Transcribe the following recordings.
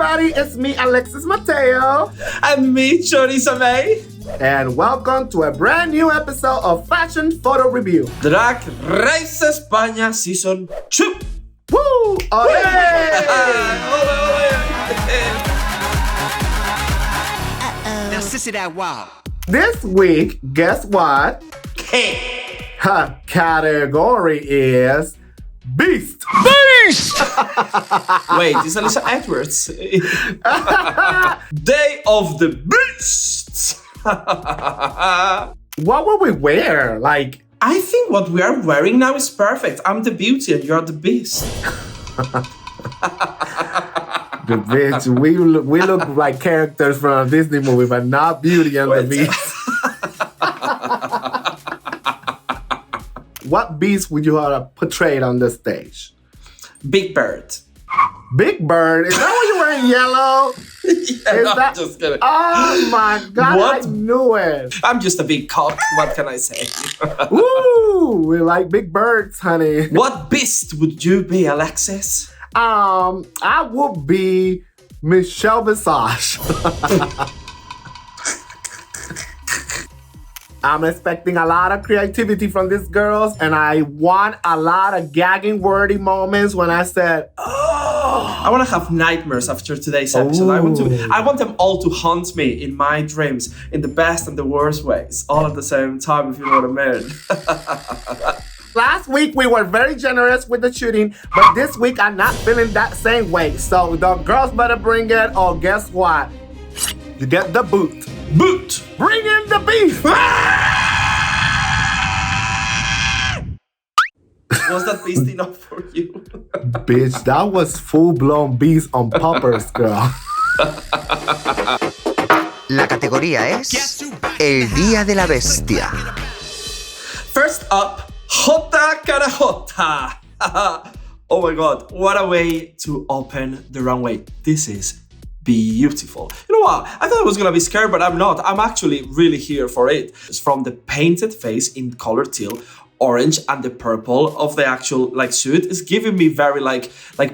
everybody, it's me, Alexis Mateo. And me, Choriza May. And welcome to a brand new episode of Fashion Photo Review. Drag Race Espana Season 2. Woo! Now, sissy that wow. This week, guess what? Hey. Her category is Beast. Beast! Wait, it's Alyssa Edwards. Day of the Beasts. What will we wear? I think what we are wearing now is perfect. I'm the beauty and you're the beast. The bitch, we look like characters from a Disney movie, but not Beauty and the Beast. What beast would you have portrayed on the stage? Big Bird. Big Bird? Is that why you're wearing yellow? I'm just kidding. Oh my God, What? I knew it. I'm just a big cock. What can I say? Woo! We like big birds, honey. What beast would you be, Alexis? I would be Michelle Visage. I'm expecting a lot of creativity from these girls, and I want a lot of gagging wordy moments when I said, oh. I want to have nightmares after today's episode. I want them all to haunt me in my dreams, in the best and the worst ways, all at the same time, if you know what I mean. Last week, we were very generous with the shooting, but this week, I'm not feeling that same way. So the girls better bring it, or guess what? You get the boot. Boot! Bring in the beef! Was that beast enough for you? Bitch, that was full-blown beast on poppers, girl. La categoría es El Día de la Bestia. First up, Jota Carajota. Oh my God, what a way to open the runway. This is beautiful. You know what? I thought I was gonna be scared, but I'm not. I'm actually really here for it. It's from the painted face in color teal, orange, and the purple of the actual suit is giving me very like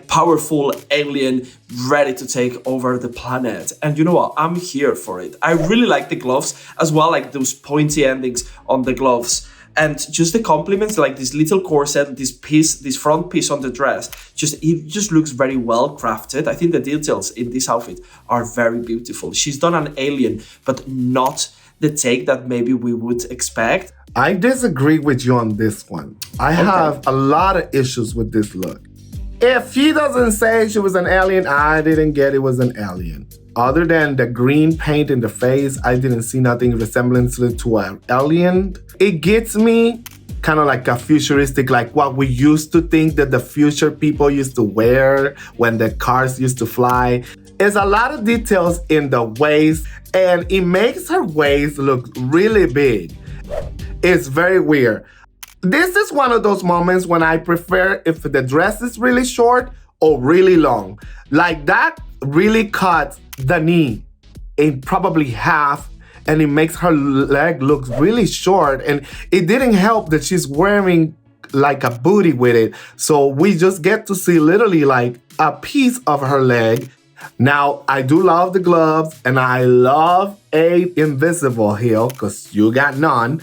powerful alien ready to take over the planet. And you know what? I'm here for it. I really like the gloves as well, like those pointy endings on the gloves. And just the compliments, like this little corset, this front piece on the dress, it just looks very well crafted. I think the details in this outfit are very beautiful. She's done an alien, but not the take that maybe we would expect. I disagree with you on this one. I have a lot of issues with this look. If she doesn't say she was an alien, I didn't get it was an alien. Other than the green paint in the face, I didn't see nothing resembling to an alien. It gets me kind of like a futuristic, like what we used to think that the future people used to wear when the cars used to fly. There's a lot of details in the waist, and it makes her waist look really big. It's very weird. This is one of those moments when I prefer if the dress is really short or really long. Like that really cuts the knee in probably half, and it makes her leg look really short. And it didn't help that she's wearing like a booty with it. So we just get to see literally like a piece of her leg. Now, I do love the gloves, and I love a invisible heel because you got none.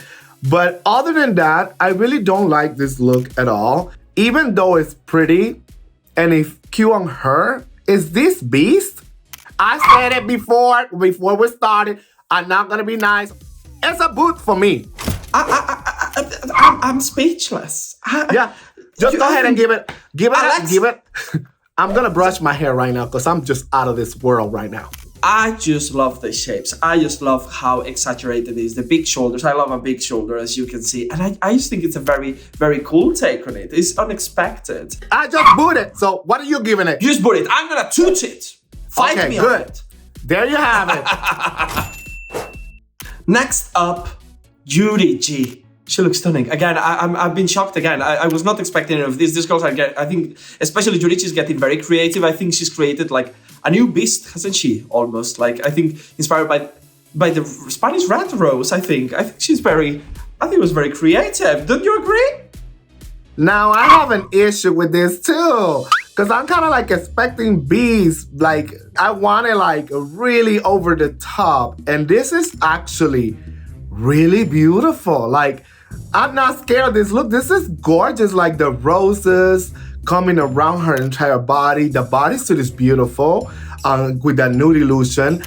But other than that, I really don't like this look at all. Even though it's pretty and it's cute on her, is this beast? I said it before we started. I'm not gonna be nice. It's a boot for me. I'm speechless. Yeah, just go ahead and give it. Give it. I'm gonna brush my hair right now because I'm just out of this world right now. I just love the shapes. I just love how exaggerated it is. The big shoulders. I love a big shoulder, as you can see. And I just think it's a very, very cool take on it. It's unexpected. I just booted. So what are you giving it? You just boot it. I'm gonna toot it. Fight me good. on it. There you have it. Next up, Juriji. She looks stunning. Again, I've been shocked again. I was not expecting any of this. This girl, I think, especially Juriji is getting very creative. I think she's created like a new beast, hasn't she? Almost like, I think, inspired by the Spanish Red Rose, I think. I think it was very creative. Don't you agree? Now, I have an issue with this too. Because I'm kind of like expecting bees. Like, I wanted like really over the top. And this is actually really beautiful. Like, I'm not scared of this. Look, this is gorgeous. Like the roses coming around her entire body. The bodysuit is beautiful with that nude illusion.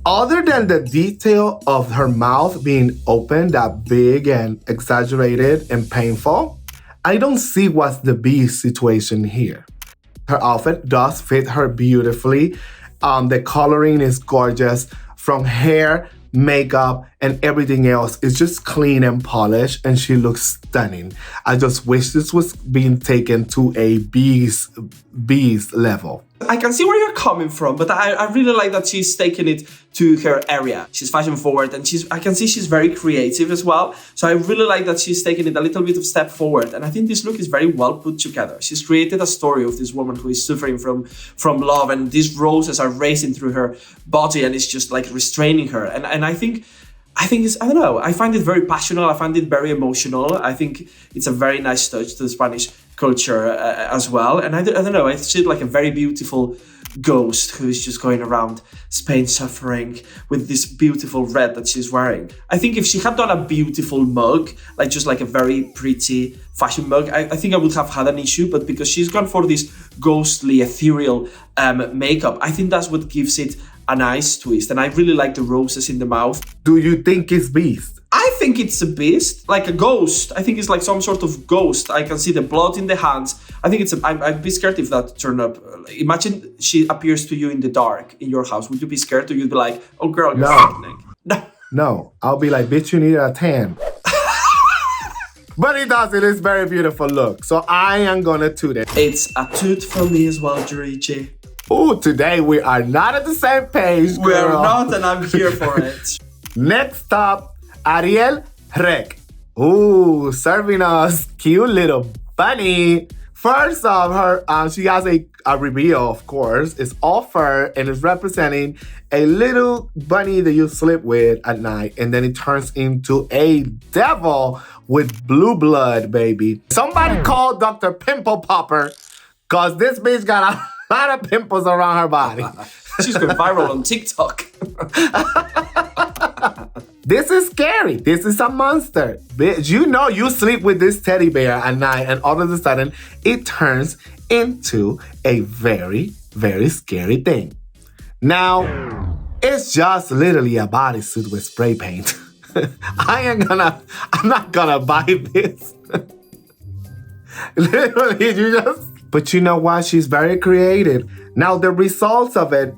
Other than the detail of her mouth being open, that big and exaggerated and painful, I don't see what's the bee situation here. Her outfit does fit her beautifully. The coloring is gorgeous. From hair, makeup, and everything else is just clean and polished, and she looks stunning. I just wish this was being taken to a bees level. I can see where you're coming from, but I really like that she's taking it to her area. She's fashion forward, and I can see she's very creative as well. So I really like that she's taking it a little bit of step forward. And I think this look is very well put together. She's created a story of this woman who is suffering from love, and these roses are racing through her body, and it's just like restraining her. And I think it's, I don't know, I find it very passionate. I find it very emotional. I think it's a very nice touch to the Spanish culture as well. And I don't know, I see it like a very beautiful ghost who is just going around Spain suffering with this beautiful red that she's wearing. I think if she had done a beautiful mug, like just like a very pretty fashion mug, I think I would have had an issue. But because she's gone for this ghostly, ethereal makeup, I think that's what gives it a nice twist. And I really like the roses in the mouth. Do you think it's beast? I think it's a beast, like a ghost. I think it's like some sort of ghost. I can see the blood in the hands. I think I'd be scared if that turned up. Imagine she appears to you in the dark in your house. Would you be scared, or you'd be like, oh girl, you're frightening? No. I'll be like, bitch, you need a tan. But it does. It is very beautiful look. So I am gonna toot it. It's a toot from me as well, Juriji. Oh, today we are not at the same page, girl. We're not, and I'm here for it. Next up, Ariel Rec. Ooh, serving us cute little bunny. First off, she has a reveal, of course. It's all fur and it's representing a little bunny that you sleep with at night, and then it turns into a devil with blue blood, baby. Somebody call Dr. Pimple Popper, cause this bitch got a lot of pimples around her body. She's going viral on TikTok. This is scary. This is a monster. Bitch, you know you sleep with this teddy bear at night, and all of a sudden it turns into a very, very scary thing. Now, it's just literally a bodysuit with spray paint. I'm not gonna buy this. Literally, but you know what? She's very creative. Now, the results of it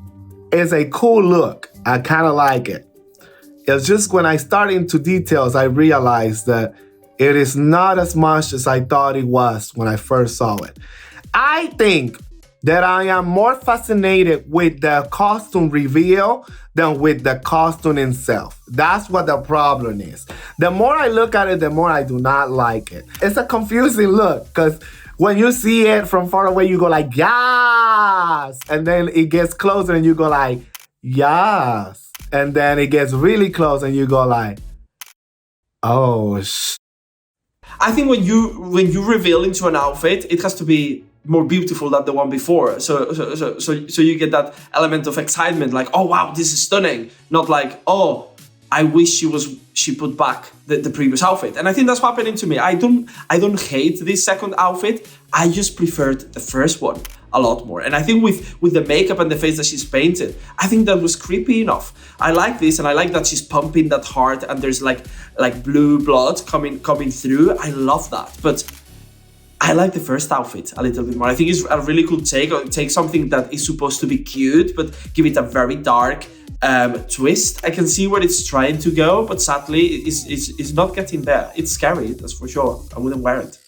is a cool look. I kind of like it. It's just when I start into details, I realized that it is not as much as I thought it was when I first saw it. I think that I am more fascinated with the costume reveal than with the costume itself. That's what the problem is. The more I look at it, the more I do not like it. It's a confusing look because when you see it from far away, you go like, yes! And then it gets closer and you go like, yes. And then it gets really close and you go like, oh, I think when you reveal into an outfit, it has to be more beautiful than the one before. So you get that element of excitement, like, oh wow, this is stunning. Not like, oh, I wish she put back the previous outfit. And I think that's happening to me. I don't hate this second outfit. I just preferred the first one a lot more. And I think with the makeup and the face that she's painted, I think that was creepy enough. I like this, and I like that she's pumping that heart and there's like blue blood coming through. I love that. But I like the first outfit a little bit more. I think it's a really cool take something that is supposed to be cute, but give it a very dark twist. I can see where it's trying to go, but sadly, it's not getting there. It's scary, that's for sure. I wouldn't wear it.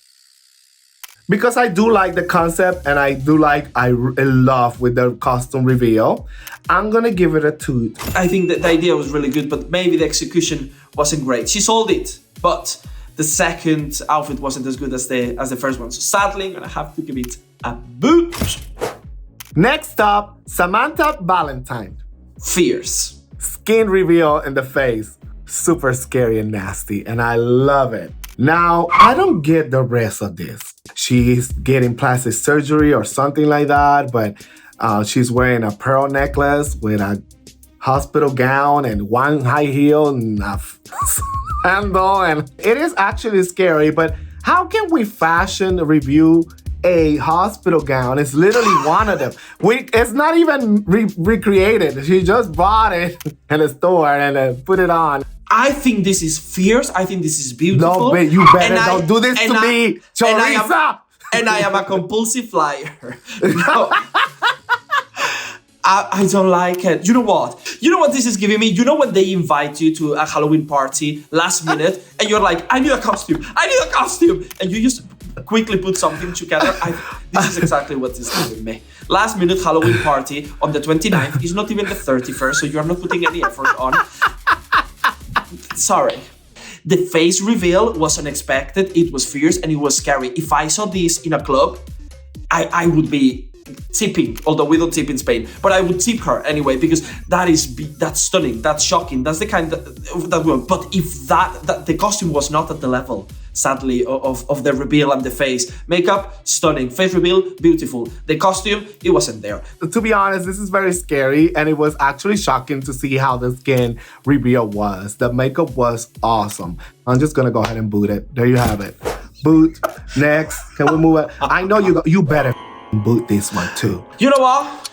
Because I do like the concept, and I love with the costume reveal, I'm gonna give it a toot. I think that the idea was really good, but maybe the execution wasn't great. She sold it, but the second outfit wasn't as good as the first one. So sadly, I'm gonna have to give it a boot. Next up, Samantha Ballentines. Fierce. Skin reveal in the face. Super scary and nasty, and I love it. Now, I don't get the rest of this. She's getting plastic surgery or something like that, but she's wearing a pearl necklace with a hospital gown and one high heel and a sandal. And it is actually scary, but how can we fashion review a hospital gown? It's literally one of them. It's not even recreated. She just bought it in a store and put it on. I think this is fierce. I think this is beautiful. No, but you better don't do this to me, Choriza. And I am a compulsive flyer. No. I don't like it. You know what? You know what this is giving me? You know when they invite you to a Halloween party last minute and you're like, I need a costume. And you just quickly put something together. This is exactly what this is giving me. Last minute Halloween party on the 29th is not even the 31st, so you're not putting any effort on. Sorry. The face reveal was unexpected, it was fierce, and it was scary. If I saw this in a club, I would be tipping, although we don't tip in Spain, but I would tip her anyway, because that's stunning, that's shocking, that's the kind that will. But if that the costume was not at the level, sadly, of the reveal and the face. Makeup, stunning. Face reveal, beautiful. The costume, it wasn't there. To be honest, this is very scary, and it was actually shocking to see how the skin reveal was. The makeup was awesome. I'm just gonna go ahead and boot it. There you have it. Boot. Next. Can we move it? I know you better boot this one too. You know what?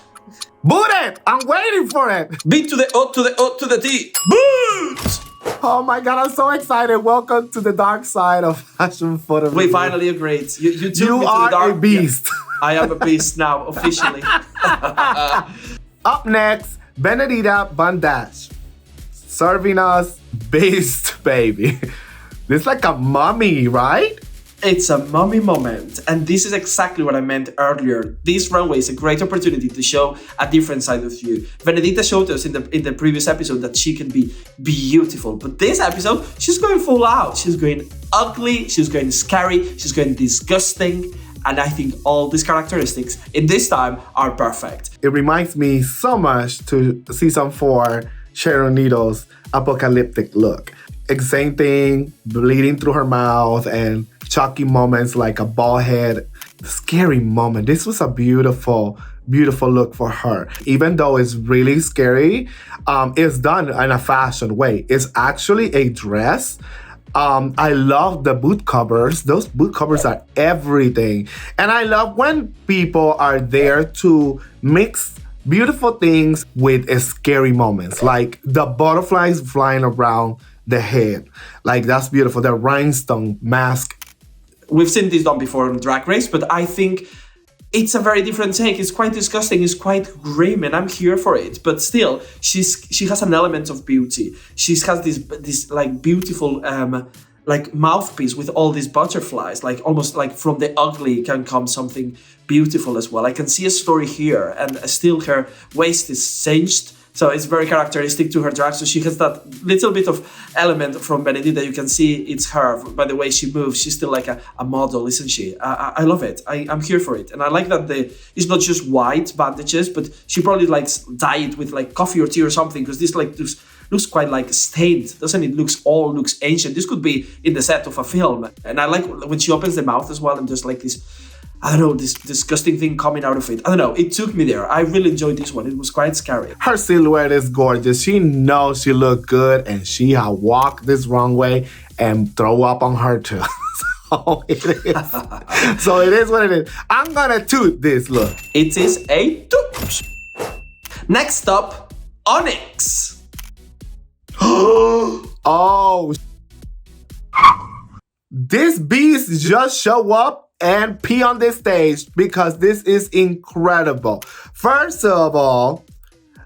Boot it! I'm waiting for it! B to the O to the O to the T. Boot! Oh my God, I'm so excited. Welcome to the dark side of fashion photo. We finally agreed. You took me to the are dark. A beast. Yeah. I am a beast now, officially. Up next, Venedita Von Däsh. Serving us Beast Baby. This is like a mummy, right? It's a mummy moment, and this is exactly what I meant earlier. This runway is a great opportunity to show a different side of you. Venedita showed us in the previous episode that she can be beautiful, but this episode, she's going full out. She's going ugly, she's going scary, she's going disgusting, and I think all these characteristics in this time are perfect. It reminds me so much to season 4, Sharonne Needles' apocalyptic look. Same thing, bleeding through her mouth and chalky moments like a bald head. Scary moment. This was a beautiful, beautiful look for her. Even though it's really scary, it's done in a fashion way. It's actually a dress. I love the boot covers. Those boot covers are everything. And I love when people are there to mix beautiful things with scary moments, like the butterflies flying around the head. Like, that's beautiful. The rhinestone mask. We've seen this done before on Drag Race, but I think it's a very different take. It's quite disgusting, it's quite grim, and I'm here for it. But still, she has an element of beauty. She has this like beautiful like mouthpiece with all these butterflies, like almost like from the ugly can come something beautiful as well. I can see a story here, and still her waist is cinched. So it's very characteristic to her drag. So she has that little bit of element from Venedita. You can see it's her by the way she moves. She's still like a model, isn't she? I love it. I'm here for it. And I like that it's not just white bandages, but she probably likes dye it with like coffee or tea or something, because this like looks quite like stained, doesn't it? Looks ancient. This could be in the set of a film. And I like when she opens the mouth as well, and there's like this, I don't know, this disgusting thing coming out of it. I don't know, it took me there. I really enjoyed this one. It was quite scary. Her silhouette is gorgeous. She knows she looked good, and she had walked this runway and throw up on her too. So it is. So it is what it is. I'm gonna toot this look. It is a toot. Next up, Onyx. Oh. This beast just show up and pee on this stage because this is incredible. First of all,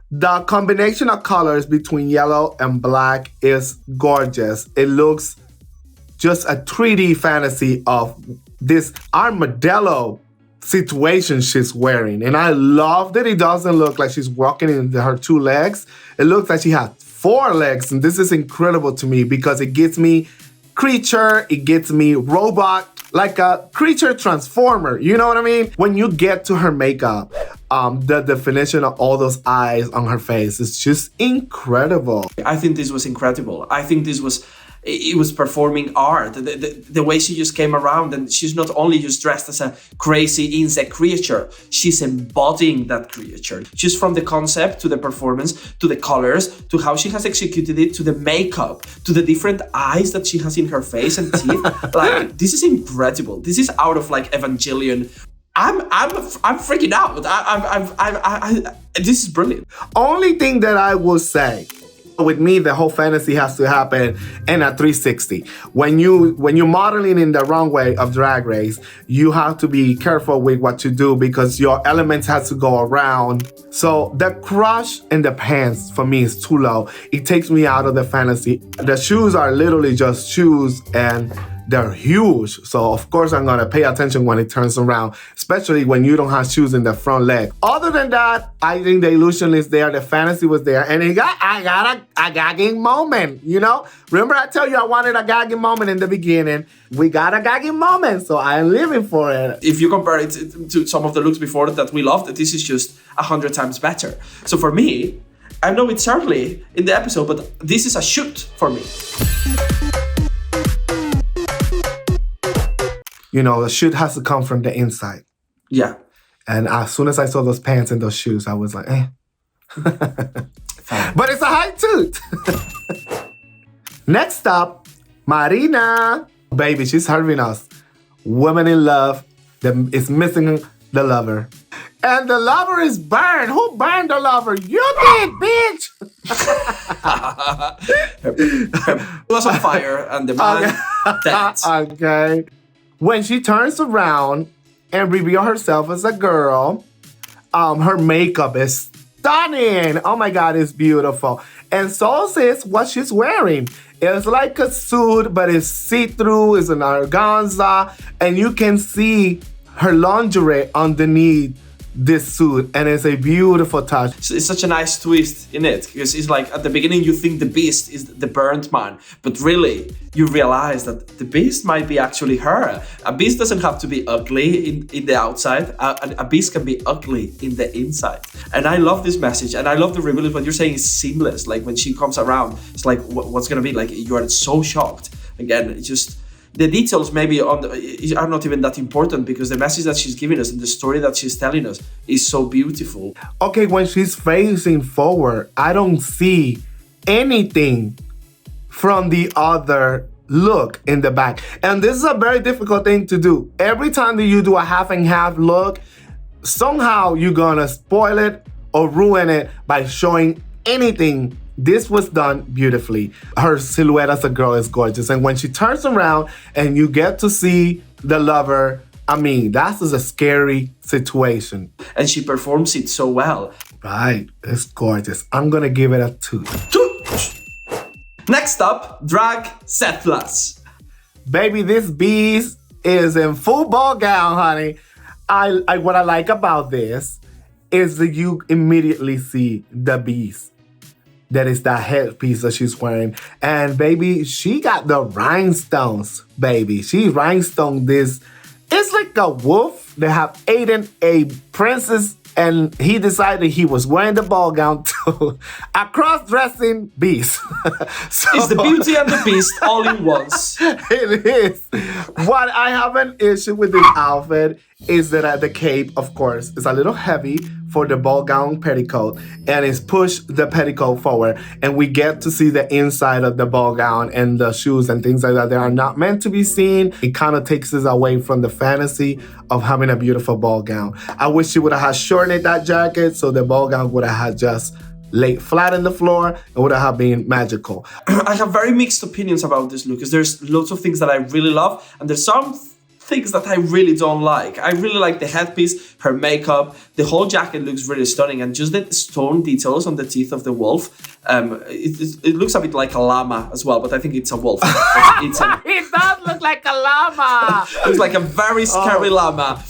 the combination of colors between yellow and black is gorgeous. It looks just a 3D fantasy of this armadillo situation she's wearing. And I love that it doesn't look like she's walking in her 2 legs. It looks like she has 4 legs. And this is incredible to me because it gets me creature, it gets me robot, like a creature transformer, you know what I mean? When you get to her makeup, the definition of all those eyes on her face is just incredible. I think this was incredible. I think this was it was performing art. The way she just came around, and she's not only just dressed as a crazy insect creature, she's embodying that creature. Just from the concept to the performance, to the colors, to how she has executed it, to the makeup, to the different eyes that she has in her face and teeth. Like, this is incredible. This is out of like Evangelion. I'm freaking out. This is brilliant. Only thing that I will say, with me, the whole fantasy has to happen in a 360. When you're modeling in the runway of Drag Race, you have to be careful with what you do because your elements has to go around. So the crush in the pants for me is too low. It takes me out of the fantasy. The shoes are literally just shoes and they're huge. So of course I'm gonna pay attention when it turns around, especially when you don't have shoes in the front leg. Other than that, I think the illusion is there, the fantasy was there, and I got a gagging moment, you know? Remember I tell you I wanted a gagging moment in the beginning? We got a gagging moment, so I'm living for it. If you compare it to some of the looks before that we loved, this is just 100 times better. So for me, I know it's early in the episode, but this is a shoot for me. You know, the shoot has to come from the inside. Yeah. And as soon as I saw those pants and those shoes, I was like, eh. But it's a high toot. Next up, Marina. Baby, she's serving us. Woman in love is missing the lover. And the lover is burned. Who burned the lover? You did, bitch. It was on fire and the man dead. Okay. When she turns around and reveals herself as a girl, her makeup is stunning. Oh my God, it's beautiful. And so is what she's wearing. It's like a suit, but it's see-through, it's an organza, and you can see her lingerie underneath this suit, and it's a beautiful touch. It's such a nice twist in it, because it's like at the beginning you think the beast is the burnt man, but really you realize that the beast might be actually her. A beast doesn't have to be ugly in the outside. A beast can be ugly in the inside. And I love this message, and I love the reveal. What you're saying is seamless. Like when she comes around, it's like what's gonna be like. You are so shocked. Again, it's just. The details maybe are not even that important because the message that she's giving us and the story that she's telling us is so beautiful. Okay, when she's facing forward, I don't see anything from the other look in the back. And this is a very difficult thing to do. Every time that you do a half and half look, somehow you're gonna spoil it or ruin it by showing anything. This was done beautifully. Her silhouette as a girl is gorgeous. And when she turns around and you get to see the lover, I mean, that's just a scary situation. And she performs it so well. Right, it's gorgeous. I'm gonna give it a 2. Next up, drag Sethlas. Baby, this beast is in full ball gown, honey. What I like about this is that you immediately see the beast. That is that headpiece that she's wearing. And baby, she got the rhinestones, baby. She rhinestoned this. It's like a wolf that have eaten a princess and he decided he was wearing the ball gown too. A cross-dressing beast. So, it's the beauty and the beast all in once. It is. What I have an issue with this outfit is that the cape, of course, is a little heavy for the ball gown petticoat, and it's pushed the petticoat forward, and we get to see the inside of the ball gown and the shoes and things like that. They are not meant to be seen. It kind of takes us away from the fantasy of having a beautiful ball gown. I wish she would have had shortened that jacket so the ball gown would have had just laid flat in the floor and would have been magical. I have very mixed opinions about this look because there's lots of things that I really love, and there's some things that I really don't like. I really like the headpiece, her makeup, the whole jacket looks really stunning, and just the stone details on the teeth of the wolf. It looks a bit like a llama as well, but I think it's a wolf. It does look like a llama. It's like a very scary llama.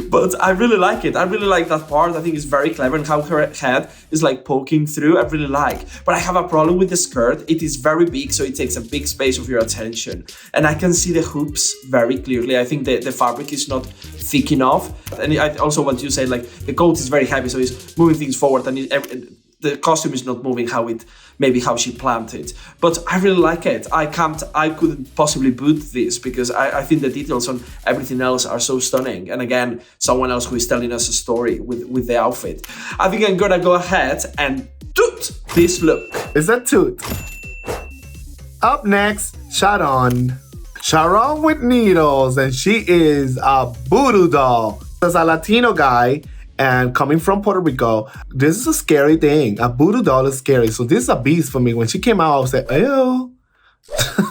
But I really like it. I really like that part. I think it's very clever, and how her head is like poking through. I really like. But I have a problem with the skirt. It is very big, so it takes a big space of your attention. And I can see the hoops very clearly. I think the fabric is not thick enough. And I also want to say, like, the coat is very heavy, so it's moving things forward, and the costume is not moving how she planned it. But I really like it. I couldn't possibly boot this because I think the details on everything else are so stunning. And again, someone else who is telling us a story with the outfit. I think I'm gonna go ahead and toot this look. Is that toot? Up next, Sharonne. Sharonne with needles, and she is a voodoo doll. As a Latino guy, and coming from Puerto Rico, this is a scary thing. A voodoo doll is scary. So this is a beast for me. When she came out, I was like, ew.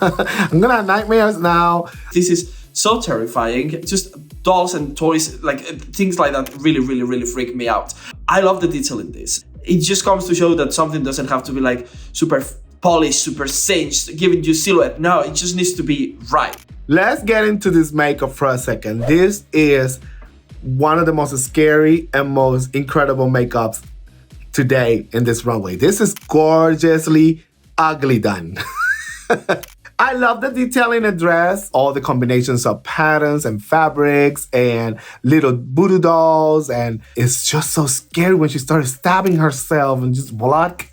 I'm gonna have nightmares now. This is so terrifying. Just dolls and toys, like things like that really, really, really freak me out. I love the detail in this. It just comes to show that something doesn't have to be like super polished, super cinched, giving you silhouette. No, it just needs to be right. Let's get into this makeup for a second. This is one of the most scary and most incredible makeups today in this runway. This is gorgeously ugly done. I love the detail in the dress, all the combinations of patterns and fabrics and little voodoo dolls, and it's just so scary when she started stabbing herself and just blood.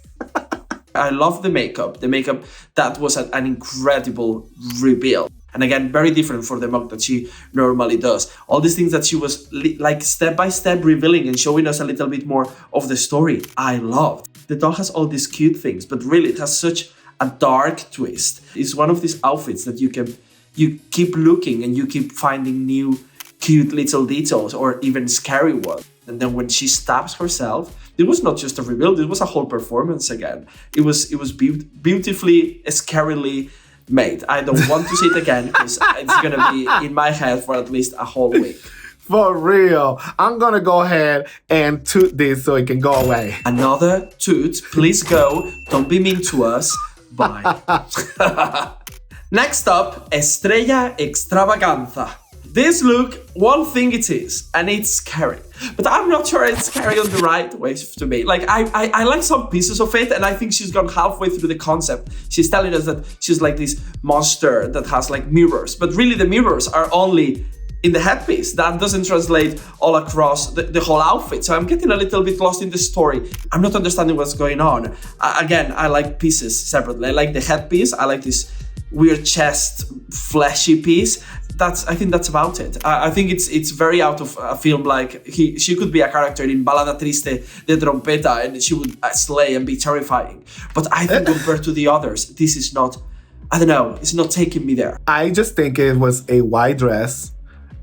I love the makeup. The makeup, that was an incredible reveal. And again, very different for the mug that she normally does. All these things that she was like step by step revealing and showing us a little bit more of the story, I loved. The doll has all these cute things, but really it has such a dark twist. It's one of these outfits that you keep looking and you keep finding new cute little details or even scary ones. And then when she stabs herself, it was not just a reveal, it was a whole performance again. It was beautifully, scarily made. I don't want to see it again because it's gonna be in my head for at least a whole week. For real. I'm gonna go ahead and toot this so it can go away. Another toot. Please go. Don't be mean to us. Bye. Next up, Estrella Xtravaganza. This look, one thing it is, and it's scary. But I'm not sure it's scary on the right way to me. Like, I like some pieces of it, and I think she's gone halfway through the concept. She's telling us that she's like this monster that has like mirrors. But really the mirrors are only in the headpiece. That doesn't translate all across the whole outfit. So I'm getting a little bit lost in the story. I'm not understanding what's going on. Again, I like pieces separately. I like the headpiece. I like this weird chest, fleshy piece. I think that's about it. I think it's very out of a film. Like she could be a character in Balada Triste de Trompeta and she would slay and be terrifying. But I think compared to the others, this is not, I don't know, it's not taking me there. I just think it was a white dress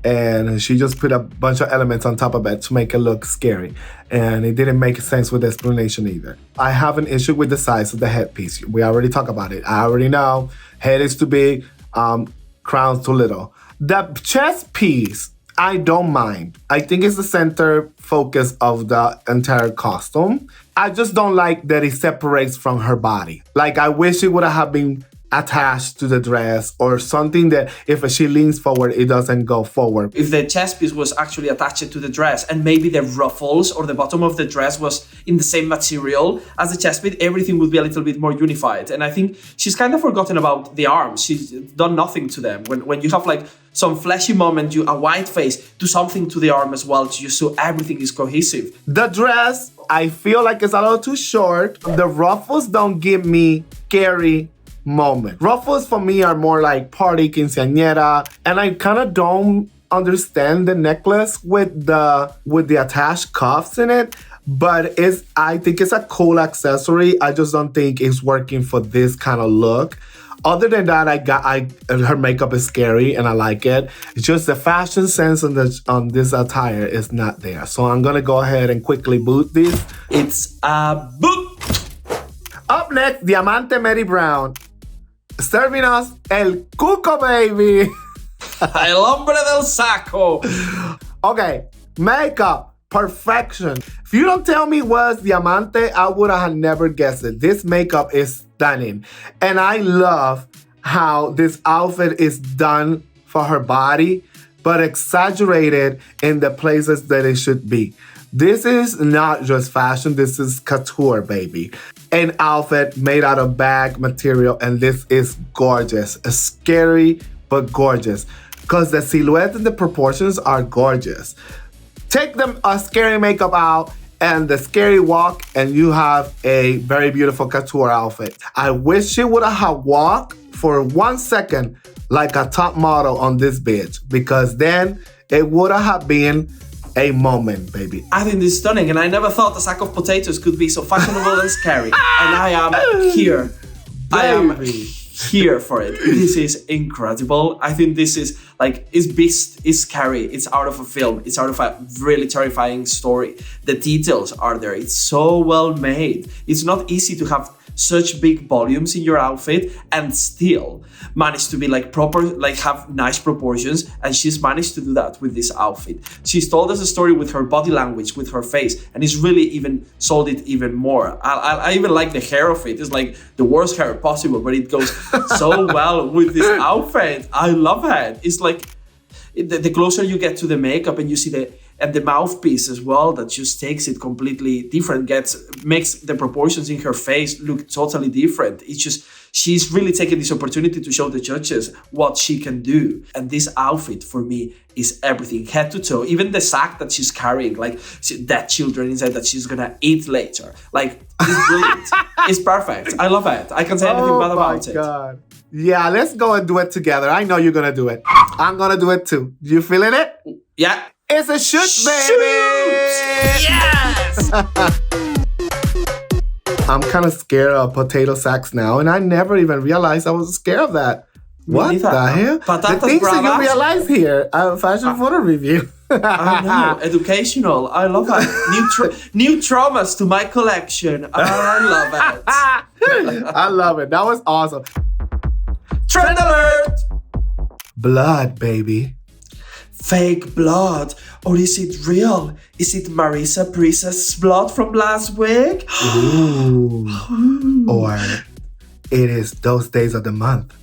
and she just put a bunch of elements on top of it to make it look scary. And it didn't make sense with the explanation either. I have an issue with the size of the headpiece. We already talked about it. I already know head is too big, crown's too little. The chest piece, I don't mind. I think it's the center focus of the entire costume. I just don't like that it separates from her body. Like, I wish it would have been attached to the dress or something that if she leans forward, it doesn't go forward. If the chest piece was actually attached to the dress and maybe the ruffles or the bottom of the dress was in the same material as the chest piece, everything would be a little bit more unified. And I think she's kind of forgotten about the arms. She's done nothing to them. When you have like some fleshy moment, a white face, do something to the arm as well, just so everything is cohesive. The dress, I feel like it's a little too short. The ruffles don't give me scary moment. Ruffles for me are more like party quinceañera, and I kind of don't understand the necklace with the attached cuffs in it, but I think it's a cool accessory. I just don't think it's working for this kind of look. Other than that, her makeup is scary and I like it. It's just the fashion sense on this attire is not there. So I'm gonna go ahead and quickly boot this. It's a boot. Up next, Diamante Merybrown, serving us el cuco, baby. El hombre del saco. Okay, makeup, perfection. If you don't tell me what's Diamante, I would have never guessed it. This makeup is stunning. And I love how this outfit is done for her body, but exaggerated in the places that it should be. This is not just fashion, this is couture, baby. An outfit made out of bag material, and this is gorgeous. Scary, but gorgeous. Because the silhouette and the proportions are gorgeous. Take a scary makeup out, and the scary walk, and you have a very beautiful couture outfit. I wish she would have walked for 1 second like a top model on this bitch, because then it would have been a moment, baby. I think this is stunning, and I never thought a sack of potatoes could be so fashionable and scary. And I am here. I am here for it. This is incredible. I think this is it's beast, it's scary, it's out of a film, it's out of a really terrifying story. The details are there. It's so well made. It's not easy to have such big volumes in your outfit and still manage to be proper, have nice proportions, and she's managed to do that with this outfit. She's told us a story with her body language, with her face, and it's really even sold it even more. I even like the hair of it. It's the worst hair possible, but it goes so well with this outfit. I love it. It's the closer you get to the makeup and you see the mouthpiece as well, that just takes it completely different, makes the proportions in her face look totally different. It's just, she's really taken this opportunity to show the judges what she can do. And this outfit for me is everything, head to toe. Even the sack that she's carrying, dead children inside that she's gonna eat later. It's brilliant. It's perfect. I love it. I can't say anything bad about it. Oh my God. Yeah, let's go and do it together. I know you're gonna do it. I'm gonna do it too. You feeling it? Yeah. It's a shoot, baby! Yes! I'm kind of scared of potato sacks now, and I never even realized I was scared of that. What the hell? The things that you realize here at Fashion Photo Review. I know, educational. I love it. New traumas to my collection. I love it. I love it. That was awesome. Trend alert! Blood, baby. Fake blood, or is it real? Is it Marisa Priest's blood from last week? Ooh. Or it is those days of the month.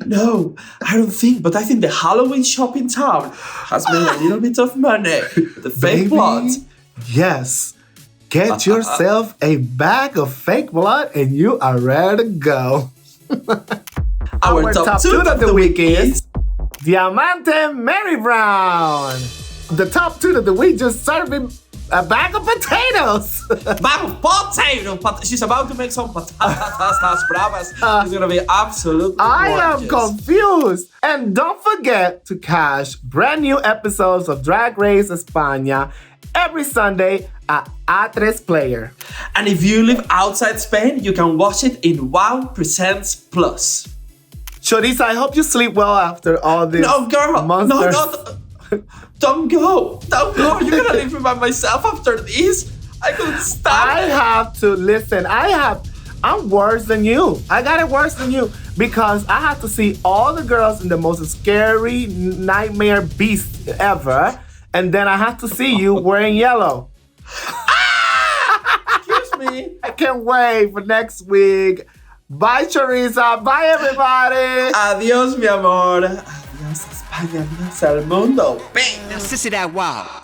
No, I don't think, but I think the Halloween shop in town has made a little bit of money. The fake blood. Yes. Get yourself a bag of fake blood and you are ready to go. Our top toot of the week is Diamante Merybrown. The top toot of the week just serving a bag of potatoes. Bag of potatoes. She's about to make some patatas bravas. It's going to be absolutely gorgeous. I am confused. And don't forget to catch brand new episodes of Drag Race Espana every Sunday at A3 Player. And if you live outside Spain, you can watch it in Wow Presents Plus. Choriza, I hope you sleep well after all this. No, girl. Monsters. No. Don't go. Don't go. You're going to leave me by myself after this? I couldn't stop. I have to listen. I'm worse than you. I got it worse than you because I have to see all the girls in the most scary nightmare beast ever. And then I have to see you wearing yellow. Excuse me. I can't wait for next week. Bye, Choriza. Bye, everybody. Adiós, mi amor. Adiós, España. Adiós al mundo. Now, sissy that wow.